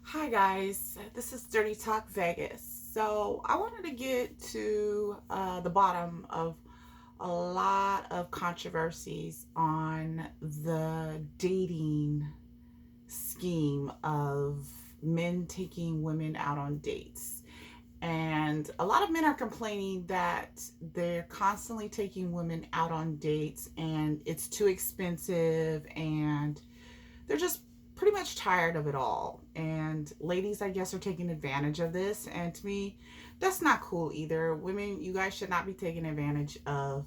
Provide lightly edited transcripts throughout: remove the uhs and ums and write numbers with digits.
Hi guys, this is Dirty Talk Vegas. So I wanted to get to the bottom of a lot of controversies on the dating scheme of men taking women out on dates. And a lot of men are complaining that they're constantly taking women out on dates and it's too expensive and they're just pretty much tired of it all. And ladies, I guess, are taking advantage of this. And to me, that's not cool either. Women, you guys should not be taking advantage of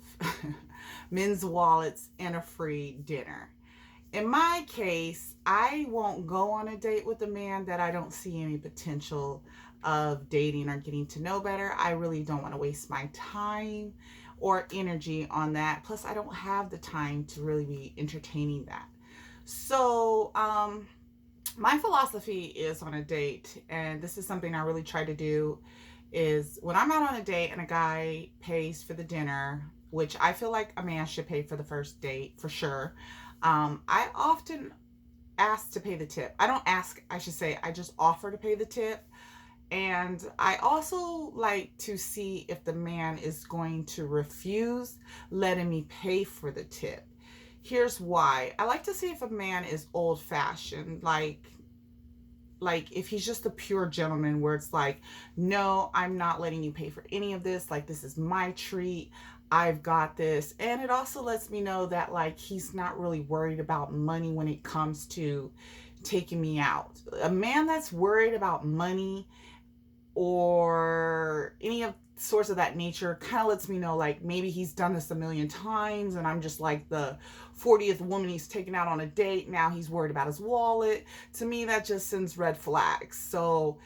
men's wallets and a free dinner. In my case, I won't go on a date with a man that I don't see any potential of dating or getting to know better. I really don't want to waste my time or energy on that. Plus, I don't have the time to really be entertaining that. So, my philosophy is on a date, and this is something I really try to do, is when I'm out on a date and a guy pays for the dinner, which I feel like a man should pay for the first date for sure. I often ask to pay the tip. I don't ask, I should say, I just offer to pay the tip. And I also like to see if the man is going to refuse letting me pay for the tip. Here's why. I like to see if a man is old fashioned, like if he's just a pure gentleman where it's like, no, I'm not letting you pay for any of this, like this is my treat, I've got this. And it also lets me know that like he's not really worried about money when it comes to taking me out. A man that's worried about money or any of sorts of that nature kind of lets me know like maybe he's done this a million times and I'm just like the 40th woman he's taken out on a date. Now he's worried about his wallet. To me, that just sends red flags. So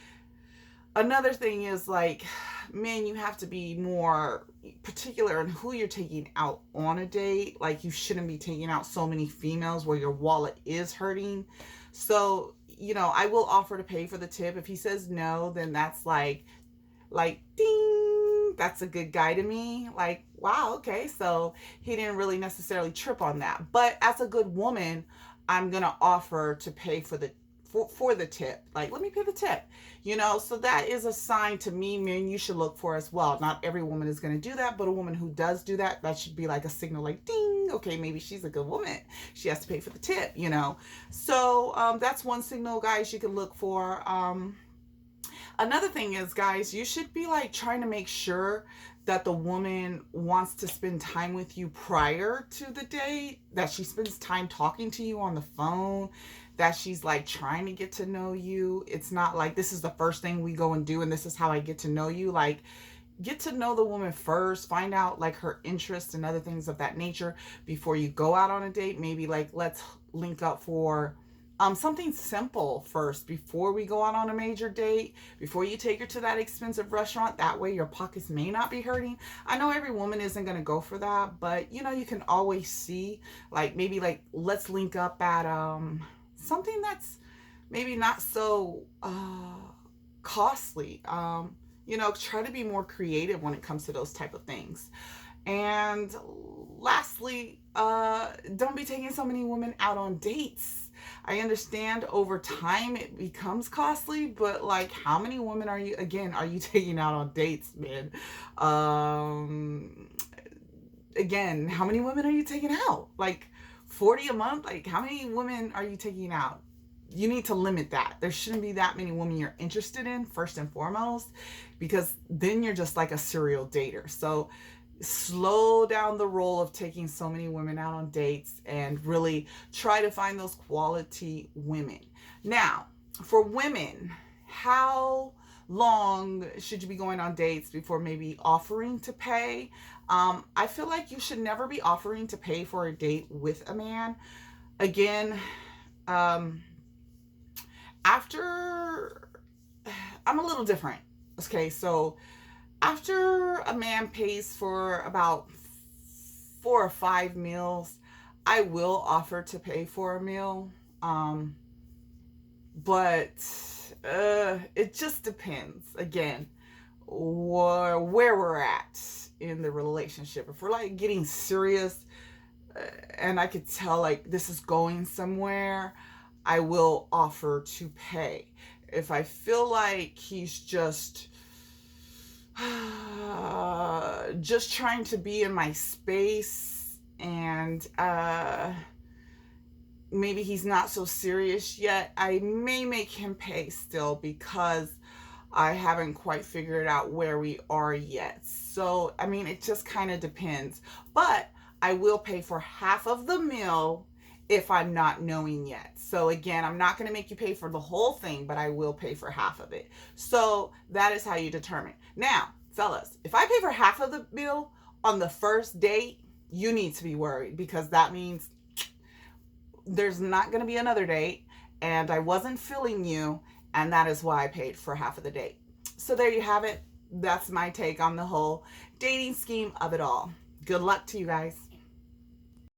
another thing is like, men, you have to be more particular in who you're taking out on a date. Like, you shouldn't be taking out so many females where your wallet is hurting. So, I will offer to pay for the tip. If he says no, then that's like ding, that's a good guy to me. Like, wow, okay, so he didn't really necessarily trip on that. But as a good woman, I'm gonna offer to pay for the tip. Like, let me pay the tip. So that is a sign to me, men, you should look for as well. Not every woman is going to do that, but a woman who does do that, that should be like a signal, like ding, okay, maybe she's a good woman, she has to pay for the tip. So that's one signal, guys, you can look for. Another thing is, guys, you should be like trying to make sure that the woman wants to spend time with you prior to the date, that she spends time talking to you on the phone, that she's like trying to get to know you. It's not like this is the first thing we go and do and this is how I get to know you. Like, get to know the woman first, find out like her interests and other things of that nature before you go out on a date. Maybe like let's link up for something simple first before we go out on a major date, before you take her to that expensive restaurant. That way your pockets may not be hurting. I know every woman isn't going to go for that, but you can always see, like, maybe like let's link up at something that's maybe not so costly. Try to be more creative when it comes to those type of things. And lastly, don't be taking so many women out on dates. I understand over time it becomes costly, but like, how many women are you taking out on dates, man? Um, Again, how many women are you taking out? Like 40 a month? Like, how many women are you taking out? You need to limit that. There shouldn't be that many women you're interested in, first and foremost, because then you're just like a serial dater. So slow down the roll of taking so many women out on dates and really try to find those quality women. Now, for women, how long should you be going on dates before maybe offering to pay? I feel like you should never be offering to pay for a date with a man. Again, um, after I'm a little different. Okay, so after a man pays for about 4 or 5 meals, I will offer to pay for a meal. But it just depends. Again, where we're at in the relationship. If we're like getting serious, and I could tell like this is going somewhere, I will offer to pay. If I feel like he's just trying to be in my space, and maybe he's not so serious yet, I may make him pay still, because I haven't quite figured out where we are yet. So, I mean, it just kind of depends. But I will pay for half of the meal if I'm not knowing yet. So, again, I'm not going to make you pay for the whole thing, but I will pay for half of it. So, that is how you determine. Now, fellas, if I pay for half of the meal on the first date, you need to be worried, because that means there's not going to be another date, and I wasn't feeling you, and that is why I paid for half of the date. So there you have it. That's my take on the whole dating scheme of it all. Good luck to you guys.